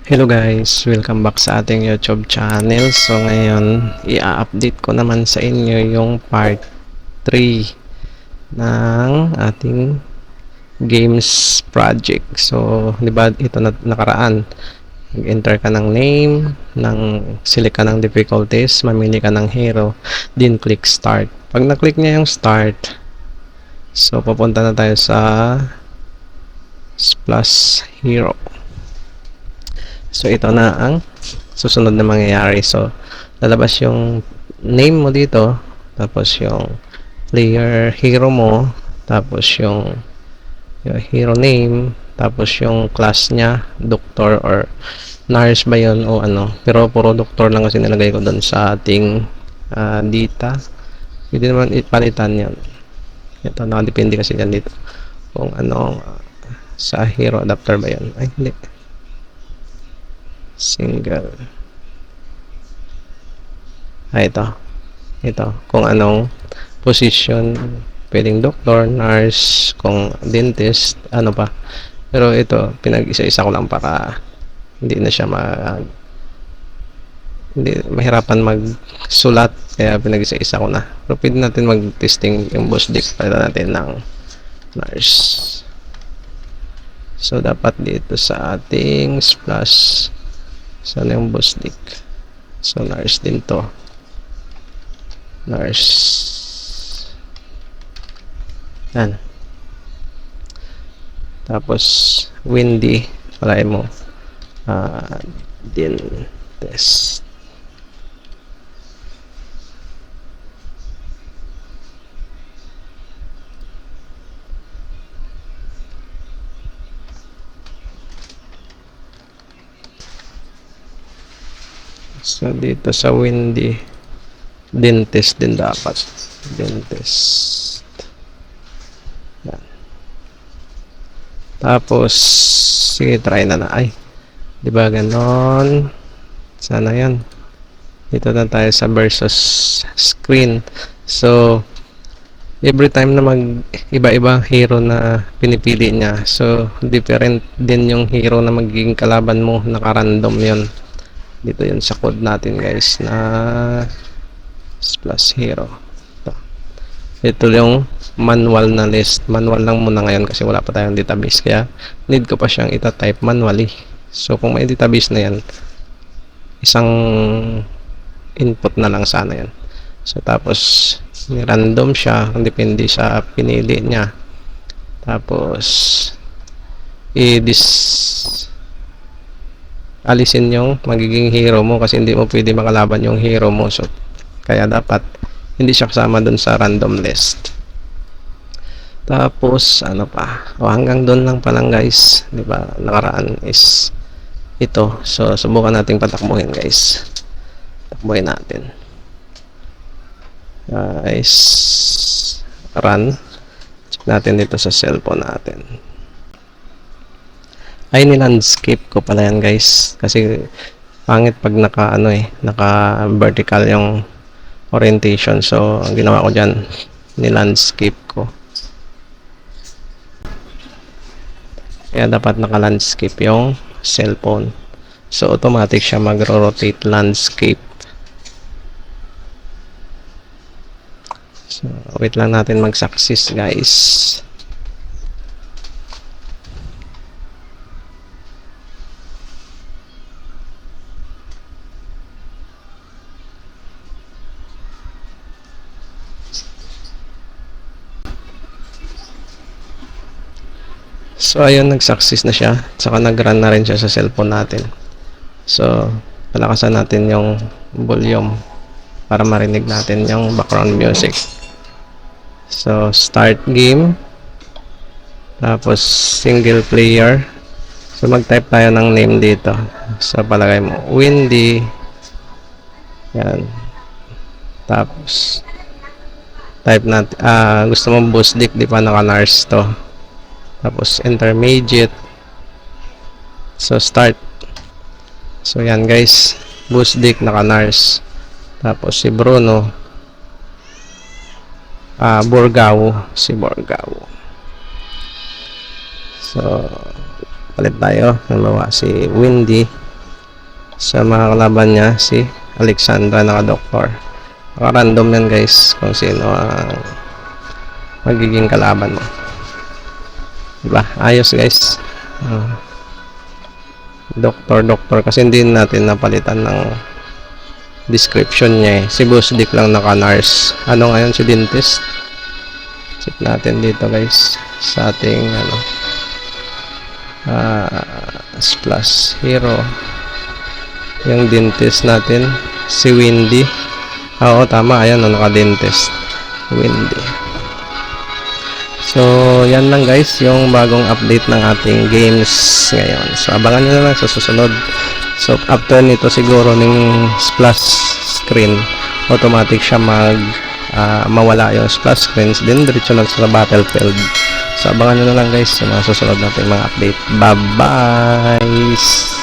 Hello guys, welcome back sa ating YouTube channel. So ngayon, i-update ko naman sa inyo yung part 3 ng ating games project. So, 'di ba ito na nakaraan? Mag-enter ka ng name, select ka ng difficulties, mamili ka ng hero, then click start. Pag na-click niya yung start, so pupunta na tayo sa plus hero. So, ito na ang susunod na mangyayari. So, lalabas yung name mo dito, tapos yung player hero mo, tapos yung hero name, tapos yung class niya, doctor or nurse ba yun o ano. Pero puro doctor lang kasi nilagay ko doon sa ating data. Pwede naman ipalitan yan. Ito, nakadepende kasi yan dito. Kung ano, sa hero adapter ba yun? Ay, hindi. Single. Ito kung anong position, pwedeng doctor, nurse, kung dentist, ano pa. Pero ito pinag-isa-isa ko lang para hindi na siya hindi mahirapan magsulat, kaya pinag-isa-isa ko na. Pero pwede natin mag-testing yung boss dick para natin ng nurse. So dapat dito sa ating splash, sana yung boss dick. So nurse din to, nurse yan. Tapos windy, palay mo din test. So dito sa windy, dentist din dapat, dentist yan. Tapos sige, try na ay, di ba ganon? Sana yan. Dito na tayo sa versus screen. So every time na iba-iba hero na pinipili niya, so different din yung hero na magiging kalaban mo, naka-random yun. Dito yun sa code natin guys na plus hero. Ito yung manual na list. Manual lang muna ngayon kasi wala pa tayong database, kaya need ko pa siyang ita-type manually. So kung may database na yan, isang input na lang sana yan. So tapos random siya, depende sa pinili niya. Tapos alisin yung magiging hero mo kasi hindi mo pwede makalaban yung hero mo. So kaya dapat hindi siya kasama dun sa random list. Tapos ano pa, hanggang doon lang pa lang guys, di ba? Nakaraan is ito. So subukan nating patakbuhin guys. Takbuhin natin guys, run. Check natin dito sa cellphone natin. Ay, ni-landscape ko pala yan guys, kasi pangit pag naka vertical yung orientation. So ang ginawa ko dyan, ni-landscape ko, kaya dapat naka-landscape yung cellphone. So automatic siya magro-rotate landscape. So wait lang natin mag-success guys. So ayun, nag-success na siya, saka nag-run na rin siya sa cellphone natin. So palakasan natin yung volume para marinig natin yung background music. So start game, tapos single player. So mag-type tayo ng name dito. So palagay mo windy yan. Tapos type natin, gusto mo boost dick, di pa naka-nurse to. Tapos intermediate. So start. So yan guys, boost dick, naka-nurse. Tapos si Bruno, Borgao, si Borgao. So palit tayo, halimbawa si Windy, sa mga kalaban niya, si Alexandra naka-doktor. Random yan guys kung sino ang magiging kalaban mo. Diba? Ayos guys. Doktor kasi hindi natin napalitan ng description niya eh. Si Boss Dick lang naka-nurse. Ano ngayon si dentist? Check natin dito guys sa ating Splash Hero. Yung dentist natin si Windy. Oo, tama. Ayan, naka-dentist. Windy. So, yan lang guys, yung bagong update ng ating games ngayon. So, abangan nyo na lang sa susunod. So, after nito siguro ng splash screen, automatic siya mawala yung splash screens. Then, diretso na sa battlefield. So, abangan nyo na lang guys sa mga susunod natin mga update. Bye-bye!